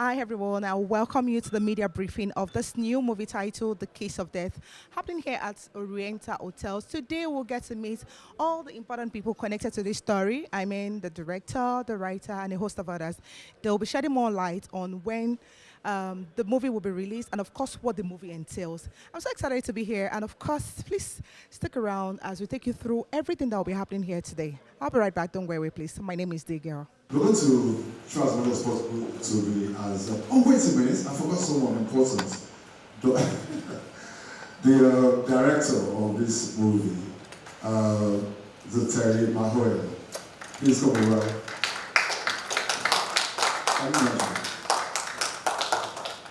Hi everyone, I welcome you to the media briefing of this new movie titled The Case of Death, happening here at Oriental Hotels. Today we'll get to meet all the important people connected to this story. I mean the director, the writer, and a host of others. They'll be shedding more light on when the movie will be released and of course what the movie entails. I'm so excited to be here, and of course please stick around as we take you through everything that will be happening here today. I'll be right back, don't go away please. My name is Digel. We're going to try as much as possible to be as. Oh, wait a minute, I forgot someone important. The director of this movie, the Terry Mahoya. Please come over. I didn't mention.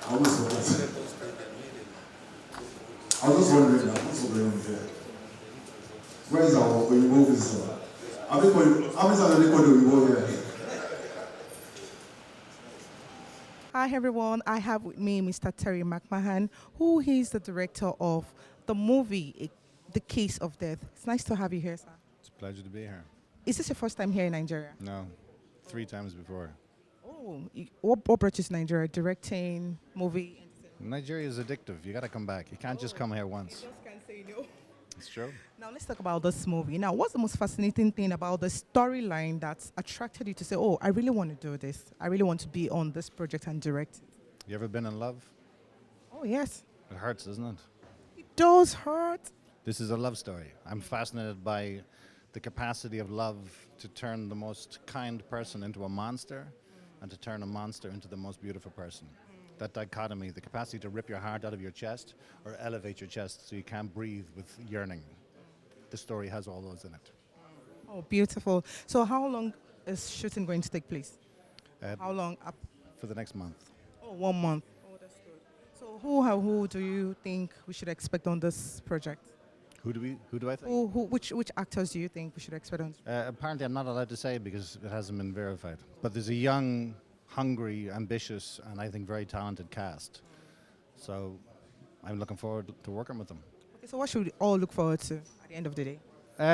I almost forgot. I was just wondering, what's going on here? Where is our Oyinbo visitor? How many times have they called Oyinbo here? Hi everyone, I have with me Mr. Terry McMahon, who is the director of the movie The Case of Death. It's nice to have you here, sir. It's a pleasure to be here. Is this your first time here in Nigeria? No, 3 times before. Oh, what brought you to Nigeria? Directing, movie, entertainment? Nigeria is addictive. You got to come back. You can't just come here once. Just can't say no. It's true. Now let's talk about this movie. Now, what's the most fascinating thing about the storyline that's attracted you to say, oh, I really want to do this. I really want to be on this project and direct it? You ever been in love? Oh, yes. It hurts, doesn't it? It does hurt. This is a love story. I'm fascinated by the capacity of love to turn the most kind person into a monster and to turn a monster into the most beautiful person. That dichotomy, the capacity to rip your heart out of your chest or elevate your chest so you can't breathe with yearning. The story has all those in it. Oh, beautiful. So how long is shooting going to take place? How long? Up? For the next month. Oh, 1 month. Oh, that's good. So who do you think we should expect on this project? Who do I think? Which actors do you think we should expect on this? Apparently I'm not allowed to say because it hasn't been verified. But there's a young, hungry, ambitious, and I think very talented cast. So I'm looking forward to working with them. Okay, so what should we all look forward to at the end of the day?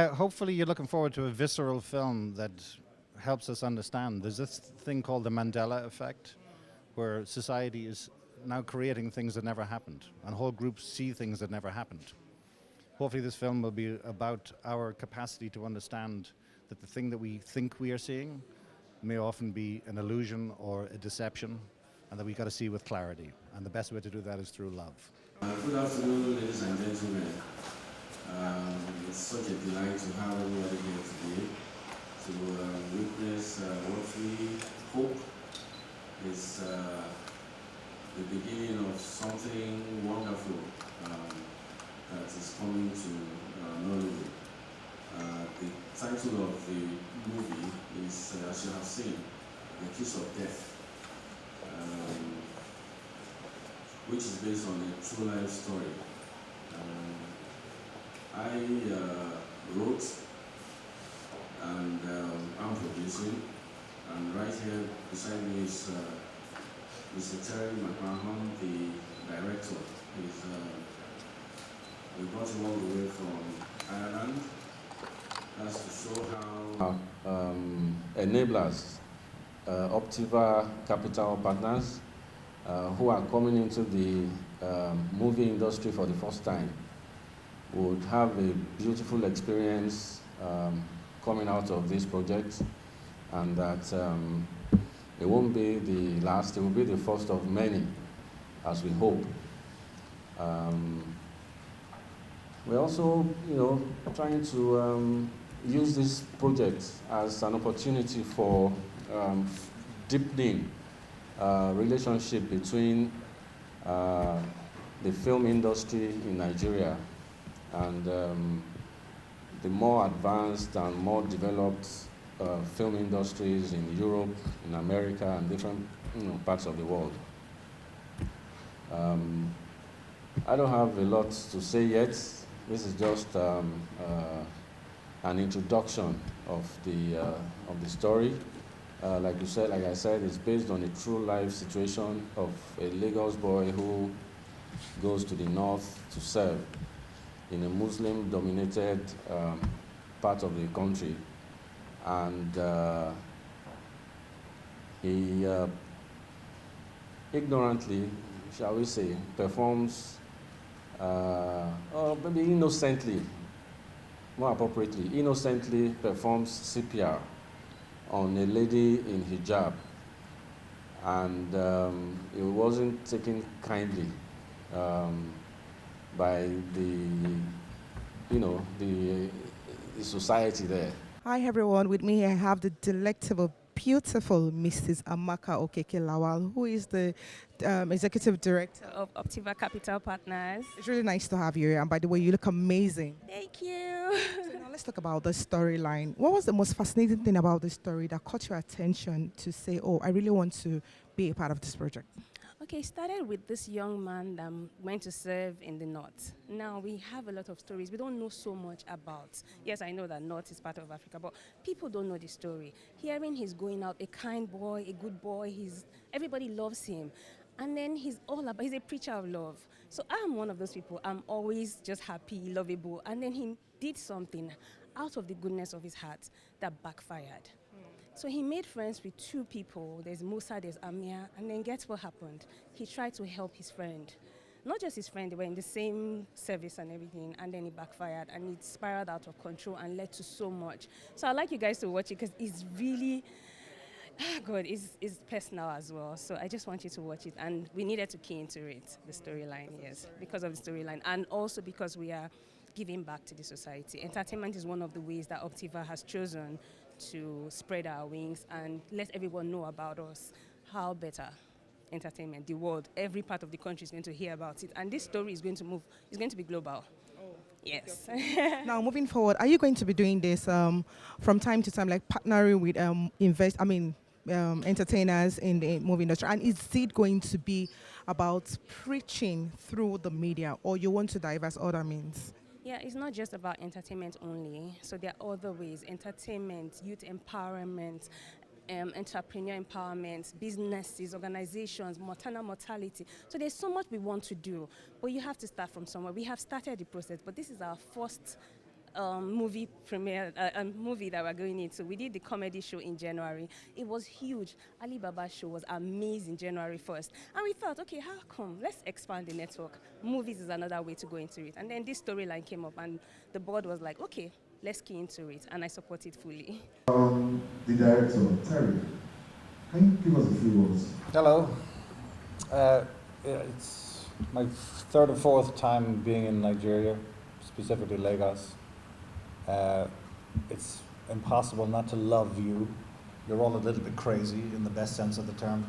Hopefully you're looking forward to a visceral film that helps us understand. There's this thing called the Mandela effect, where society is now creating things that never happened, and whole groups see things that never happened. Hopefully this film will be about our capacity to understand that the thing that we think we are seeing may often be an illusion or a deception, and that we got to see with clarity. And the best way to do that is through love. Good afternoon, ladies and gentlemen. It's such a delight to have everybody here today to witness what we hope is the beginning of something wonderful that is coming to Nollywood. The title of the movie is, as you have seen, The Kiss of Death, which is based on a true life story. I wrote and I'm producing, and right here beside me is Mr. Terry McMahon, the director. We brought him all the way from Ireland. That's to show how enablers, Optiva Capital Partners, who are coming into the movie industry for the first time, would have a beautiful experience coming out of this project, and that it won't be the last, it will be the first of many, as we hope. We're also, trying to use this project as an opportunity for deepening relationship between the film industry in Nigeria and the more advanced and more developed film industries in Europe, in America, and different parts of the world. I don't have a lot to say yet. This is just an introduction of the story. Like I said, it's based on a true life situation of a Lagos boy who goes to the north to serve in a Muslim-dominated part of the country, and he ignorantly, shall we say, performs, or maybe innocently, more appropriately, innocently performs CPR on a lady in hijab, and it wasn't taken kindly um, by the society there. Hi everyone, with me here I have the delectable, beautiful Mrs. Amaka Okeke Lawal, who is the executive director. Of Optiva Capital Partners. It's really nice to have you here, and by the way, you look amazing. Thank you. So now let's talk about the storyline. What was the most fascinating thing about the story that caught your attention to say, oh, I really want to be a part of this project? Okay, it started with this young man that went to serve in the North. Now, we have a lot of stories we don't know so much about. Yes, I know that North is part of Africa, but people don't know the story. Hearing he's going out, a kind boy, a good boy, everybody loves him. And then he's a preacher of love. So I'm one of those people. I'm always just happy, lovable. And then he did something out of the goodness of his heart that backfired. So he made friends with two people. There's Musa, there's Amir, and then guess what happened? He tried to help his friend. Not just his friend, they were in the same service and everything, and then it backfired, and it spiraled out of control and led to so much. So I'd like you guys to watch it because it's really, God, it's personal as well. So I just want you to watch it, and we needed to key into it, the storyline, yes, because of the storyline, and also because we are giving back to the society. Entertainment is one of the ways that Optiva has chosen to spread our wings and let everyone know about us. How better entertainment, the world, every part of the country is going to hear about it. And this story is going to move, it's going to be global. Oh, yes. Now, moving forward, are you going to be doing this from time to time, like partnering with entertainers in the movie industry? And is it going to be about preaching through the media, or you want to diverse other means? Yeah, it's not just about entertainment only. So there are other ways: entertainment, youth empowerment, entrepreneur empowerment, businesses, organizations, maternal mortality. So there's so much we want to do, but you have to start from somewhere. We have started the process, but this is our first movie premiere, movie that we're going into. We did the comedy show in January. It was huge. Ali Baba's show was amazing, January 1st. And we thought, okay, how come? Let's expand the network. Movies is another way to go into it. And then this storyline came up, and the board was like, okay, let's key into it. And I support it fully. The director, Terry, can you give us a few words? Hello. It's my third or fourth time being in Nigeria, specifically Lagos. It's impossible not to love you. You're all a little bit crazy in the best sense of the term.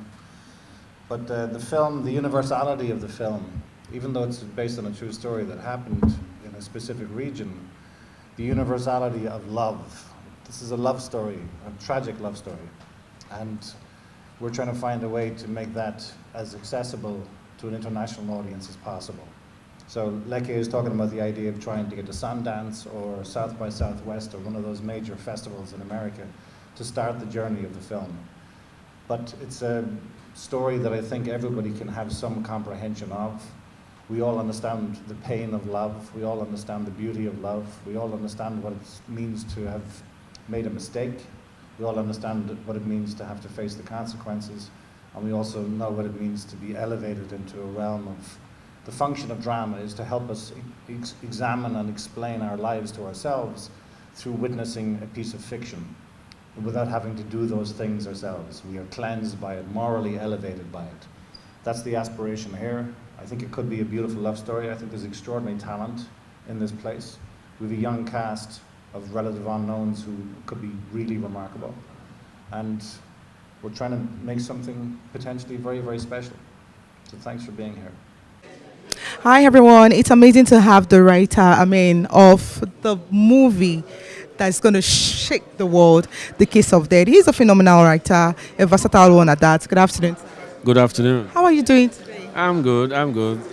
But the film, the universality of the film, even though it's based on a true story that happened in a specific region, the universality of love. This is a love story, a tragic love story. And we're trying to find a way to make that as accessible to an international audience as possible. So Leke is talking about the idea of trying to get to Sundance or South by Southwest or one of those major festivals in America to start the journey of the film. But it's a story that I think everybody can have some comprehension of. We all understand the pain of love. We all understand the beauty of love. We all understand what it means to have made a mistake. We all understand what it means to have to face the consequences. And we also know what it means to be elevated into a realm of. The function of drama is to help us examine and explain our lives to ourselves through witnessing a piece of fiction without having to do those things ourselves. We are cleansed by it, morally elevated by it. That's the aspiration here. I think it could be a beautiful love story. I think there's extraordinary talent in this place. We have a young cast of relative unknowns who could be really remarkable. And we're trying to make something potentially very, very special. So thanks for being here. Hi everyone, it's amazing to have the writer, of the movie that's going to shake the world, The Kiss of Death. He's a phenomenal writer, a versatile one at that. Good afternoon. Good afternoon. How are you doing today? I'm good.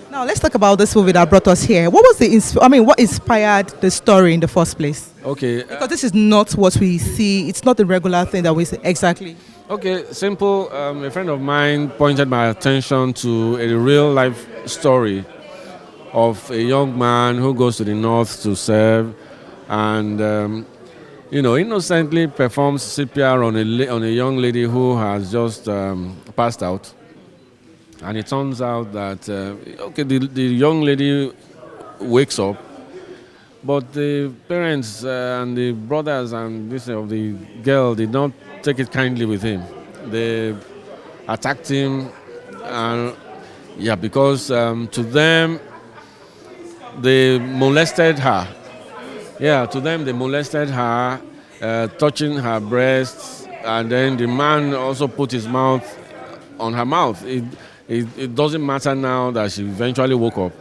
Now let's talk about this movie that brought us here. What was what inspired the story in the first place? Okay. Because this is not what we see. It's not the regular thing that we see. Exactly. Okay, simple. A friend of mine pointed my attention to a real life story of a young man who goes to the north to serve and, innocently performs CPR on a young lady who has just passed out. And it turns out that, the young lady wakes up, but the parents and the brothers and this of the girl did not take it kindly with him. They attacked him, and yeah, because to them they molested her. Yeah, to them they molested her, touching her breasts, and then the man also put his mouth on her mouth. It doesn't matter now that she eventually woke up.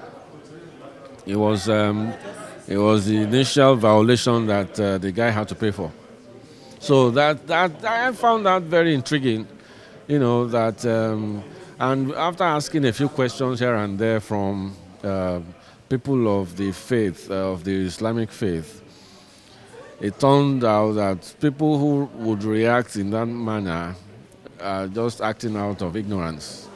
It was the initial violation that the guy had to pay for. So that I found that very intriguing, that and after asking a few questions here and there from people of the faith, of the Islamic faith, it turned out that people who would react in that manner are just acting out of ignorance.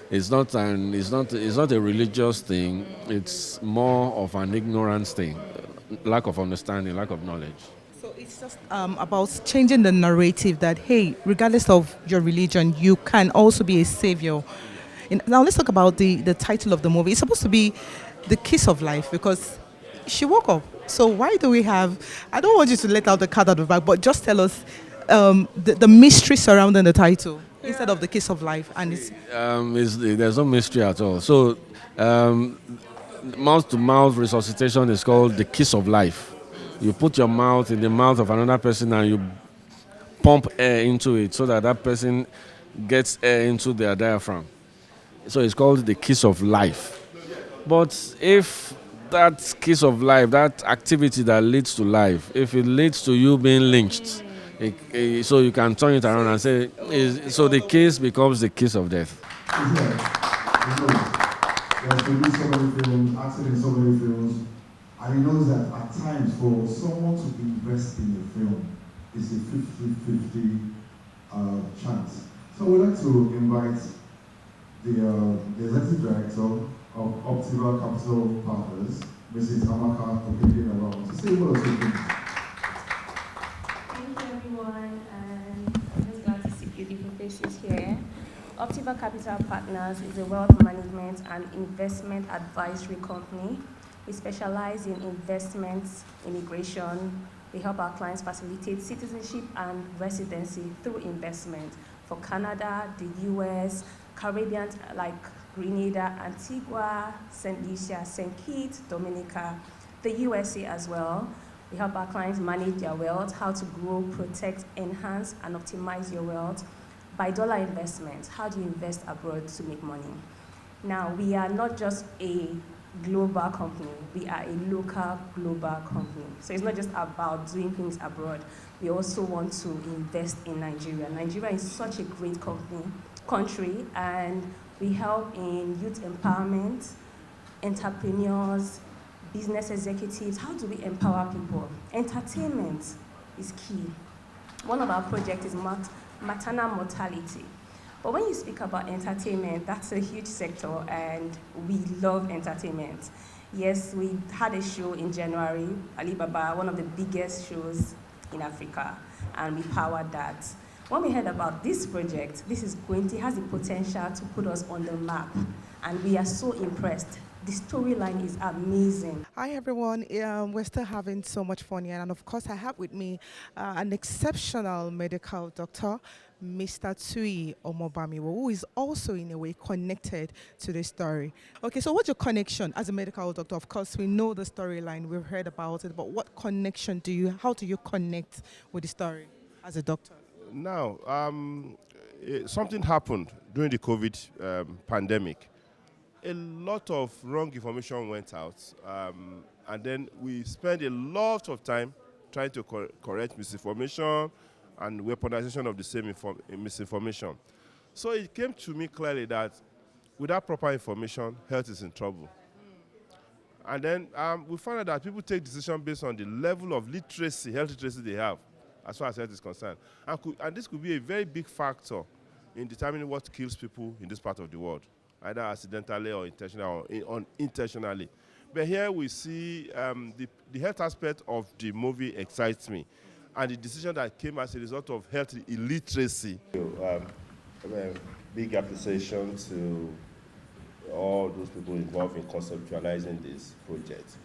It's not a religious thing. It's more of an ignorance thing, lack of understanding, lack of knowledge. So it's just about changing the narrative that, hey, regardless of your religion, you can also be a savior. Now let's talk about the title of the movie. It's supposed to be The Kiss of Life because she woke up. So why do we have, I don't want you to let out the cat out of the bag, but just tell us the mystery surrounding the title instead of The Kiss of Life. And There's no mystery at all. So mouth-to-mouth resuscitation is called the kiss of life. You put your mouth in the mouth of another person and you pump air into it so that that person gets air into their diaphragm. So it's called the kiss of life. But if that kiss of life, that activity that leads to life, if it leads to you being lynched, so you can turn it around and say, so the kiss becomes the kiss of death. There's been so many films, acted in so many films, and he knows that at times for someone to invest in a film is a 50-50 chance. So we'd like to invite the executive director of Optiva Capital Partners, Mrs. Amaka Okeke, to say what else. Thank you, everyone, and I'm just glad to see beautiful faces here. Optiva Capital Partners is a wealth management and investment advisory company. We specialize in investments, immigration. We help our clients facilitate citizenship and residency through investment for Canada, the US, Caribbean like Grenada, Antigua, St. Lucia, St. Kitts, Dominica, the USA as well. We help our clients manage their wealth, how to grow, protect, enhance, and optimize your wealth. By dollar investments, how do you invest abroad to make money? Now, we are not just a global company, we are a local global company. So it's not just about doing things abroad. We also want to invest in Nigeria. Nigeria is such a great country, and we help in youth empowerment, entrepreneurs, business executives. How do we empower people? Entertainment is key. One of our projects is maternal mortality. But when you speak about entertainment, that's a huge sector, and we love entertainment. Yes, we had a show in January, Alibaba, one of the biggest shows in Africa, and we powered that. When we heard about this project, it has the potential to put us on the map, and we are so impressed. The storyline is amazing. Hi everyone, we're still having so much fun here, and of course I have with me an exceptional medical doctor, Mr. Tui Omobamiwo, who is also in a way connected to the story. Okay, so what's your connection as a medical doctor? Of course, we know the storyline, we've heard about it, but what connection how do you connect with the story as a doctor? Now, something happened during the COVID pandemic. A lot of wrong information went out, and then we spent a lot of time trying to correct misinformation and weaponization of the same misinformation. So it came to me clearly that without proper information, health is in trouble. And then we found out that people take decisions based on the level of literacy, health literacy they have, as far as health is concerned. And this could be a very big factor in determining what kills people in this part of the world, either accidentally or intentionally or unintentionally. But here we see the health aspect of the movie excites me, and the decision that came as a result of health illiteracy. Big appreciation to all those people involved in conceptualizing this project.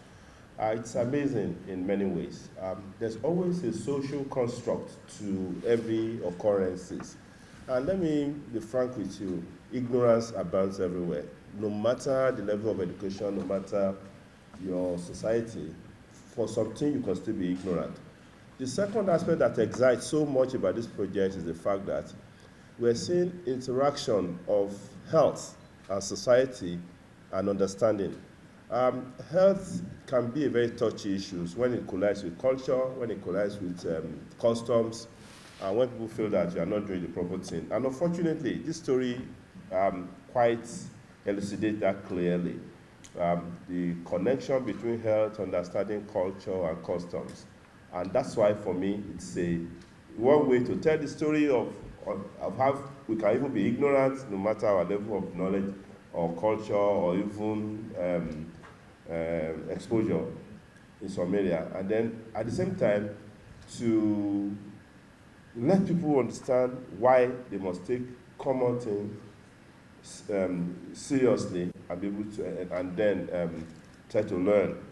It's amazing in many ways. There's always a social construct to every occurrences. And let me be frank with you, ignorance abounds everywhere. No matter the level of education, no matter your society, for something you can still be ignorant. The second aspect that excites so much about this project is the fact that we're seeing interaction of health and society and understanding. Health can be a very touchy issue when it collides with culture, when it collides with customs, and when people feel that you are not doing the proper thing. And unfortunately, this story quite elucidates that clearly. The connection between health, understanding culture, and customs. And that's why, for me, it's one way to tell the story of how we can even be ignorant, no matter our level of knowledge or culture or even exposure in some area. And then, at the same time, to let people understand why they must take common things seriously and be able to, and then try to learn.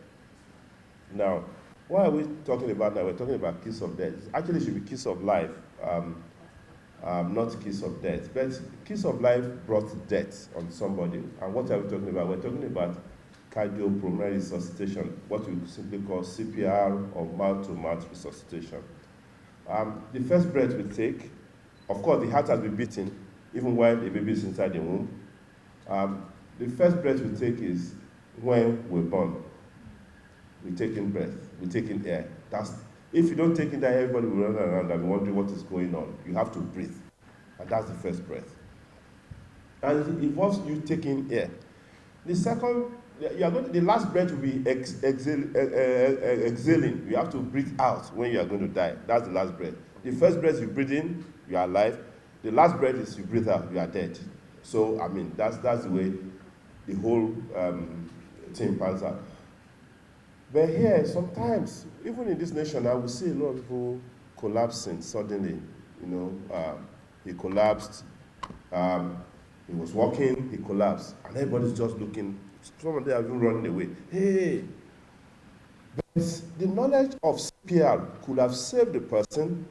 Now, what are we talking about now? We're talking about kiss of death. Actually, it should be kiss of life, not kiss of death. But kiss of life brought death on somebody. And what are we talking about? We're talking about cardiopulmonary resuscitation, what we simply call CPR or mouth-to-mouth resuscitation. The first breath we take, of course, the heart has been beating, even while the baby is inside the womb. The first breath we take is when we're born. We take in breath, we take in air. If you don't take in that, everybody will run around and be wondering what is going on. You have to breathe, and that's the first breath. And it involves you taking air. The second, the last breath will be exhaling. You have to breathe out when you are going to die. That's the last breath. The first breath you breathe in, you are alive. The last breath is you breathe out, you are dead. So, I mean, that's the way the whole thing pans out. But here, sometimes, even in this nation, I will see a lot of people collapsing suddenly. He collapsed. He was walking, he collapsed. And everybody's just looking. Some of them are even running away. Hey! But the knowledge of CPR could have saved the person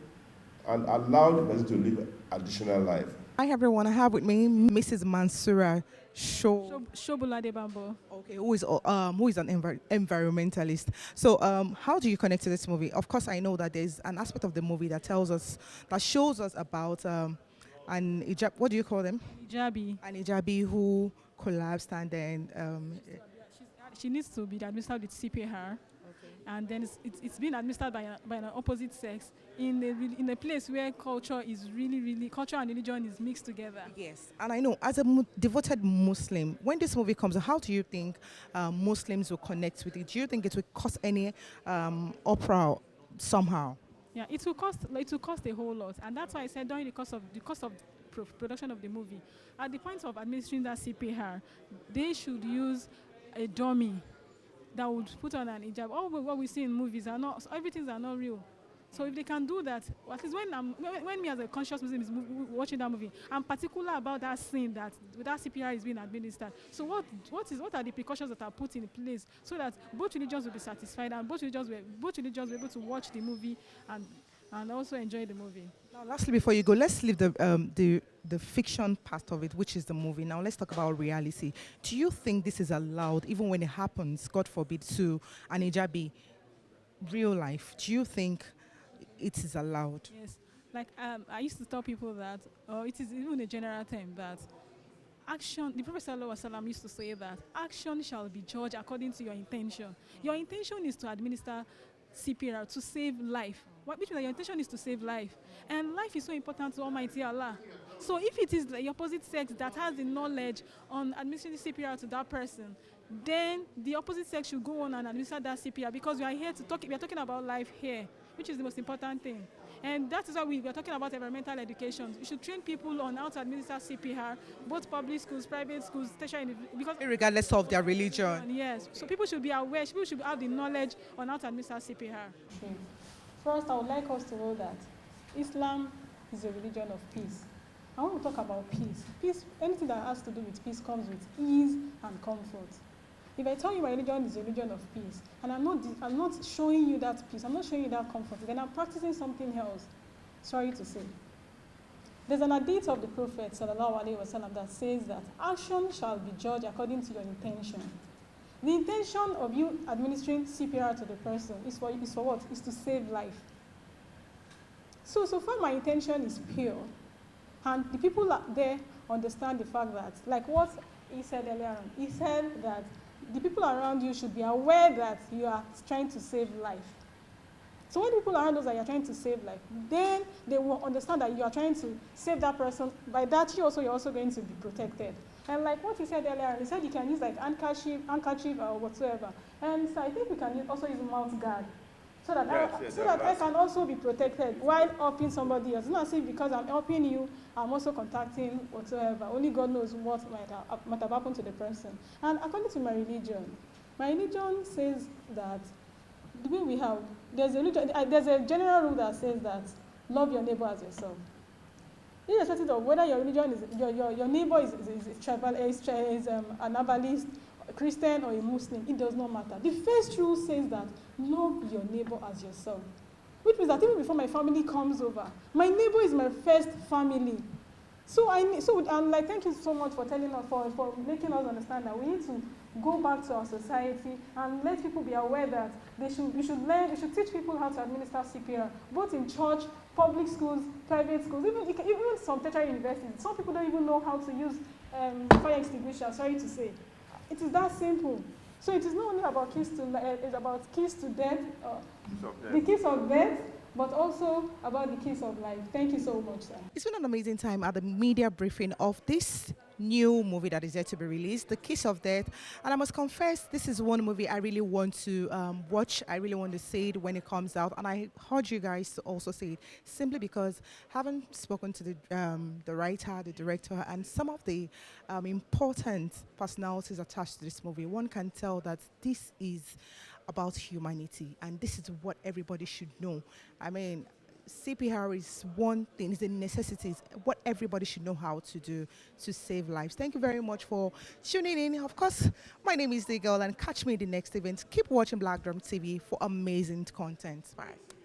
and allowed the person to live additional life. Hi everyone, I have with me Mrs. Mansoura Shobulade Bambo. Okay, who is an environmentalist. So, how do you connect to this movie? Of course, I know that there's an aspect of the movie that shows us about an hijab. What do you call them? Hijabi. An hijabi who collapsed, and then She needs to be administered with CPR. And then it's being administered by an opposite sex in a place where culture and religion is mixed together. Yes, and I know as a devoted Muslim, when this movie comes out, how do you think Muslims will connect with it? Do you think it will cause any uproar somehow? Yeah, it will cost a whole lot, and that's why I said during the course of production of the movie, at the point of administering that CPR, they should use a dummy that would put on an hijab. All what we see in movies everything are not real. So if they can do that, at least when me as a conscious Muslim is watching that movie, I'm particular about that scene that CPR is being administered. So what are the precautions that are put in place so that both religions will be satisfied and both religions will be able to watch the movie and also enjoy the movie. Now, lastly, before you go, let's leave the fiction part of it, which is the movie. Now, let's talk about reality. Do you think this is allowed, even when it happens, God forbid, to an hijabi, real life? Do you think it is allowed? Yes. Like I used to tell people that, it is even a general term that action, the Prophet ﷺ used to say that action shall be judged according to your intention. Your intention is to administer CPR to save life. Which means that your intention is to save life. And life is so important to Almighty Allah. So if it is the opposite sex that has the knowledge on administering CPR to that person, then the opposite sex should go on and administer that CPR, because we are here to talk, we are talking about life here, which is the most important thing. And that is why we are talking about environmental education. We should train people on how to administer CPR, both public schools, private schools, tertiary, because regardless of their religion. Yes, so people should be aware, people should have the knowledge on how to administer CPR. First, I would like us to know that Islam is a religion of peace. I want to talk about peace. Peace, anything that has to do with peace comes with ease and comfort. If I tell you my religion is a religion of peace, and I'm not showing you that peace, I'm not showing you that comfort, then I'm practicing something else. Sorry to say. There's an hadith of the Prophet sallallahu alaihi wasallam that says that action shall be judged according to your intention. The intention of you administering CPR to the person is for what? Is to save life. So far my intention is pure, and the people out there understand the fact that, like what he said earlier on, he said that the people around you should be aware that you are trying to save life. So when people around us that you are trying to save life, then they will understand that you are trying to save that person. By that, you're also going to be protected. And like what he said earlier, he said you can use like handkerchief or whatsoever. And so I think we can also use mouth guard, so that I can also be protected while helping somebody else. It's not as if because I'm helping you, I'm also contacting whatsoever. Only God knows what might have happened to the person. And according to my religion says that the way we have, there's a general rule that says that love your neighbor as yourself. Irrespective of whether your religion is your neighbor is an herbalist, a Christian or a Muslim, it does not matter. The first rule says that love your neighbor as yourself, which means that even before my family comes over, my neighbor is my first family. And like, thank you so much for telling us, for making us understand that we need to go back to our society and let people be aware that we should teach people how to administer CPR, both in church, public schools, private schools, even some tertiary universities. Some people don't even know how to use fire extinguisher, sorry to say. It is that simple. So it is not only about it's about keys to death, the keys of death, but also about the keys of life. Thank you so much, sir. It's been an amazing time at the media briefing of this new movie that is yet to be released, The Kiss of Death. And I must confess, this is one movie I really want to watch. I really want to see it when it comes out. And I urge you guys to also see it, simply because having spoken to the writer, the director, and some of the important personalities attached to this movie, one can tell that this is about humanity, and this is what everybody should know. I mean, CPR is one thing, it's a necessity, it's what everybody should know how to do to save lives. Thank you very much for tuning in. Of course, my name is The Girl, and catch me in the next event. Keep watching Black Drum TV for amazing content. Bye.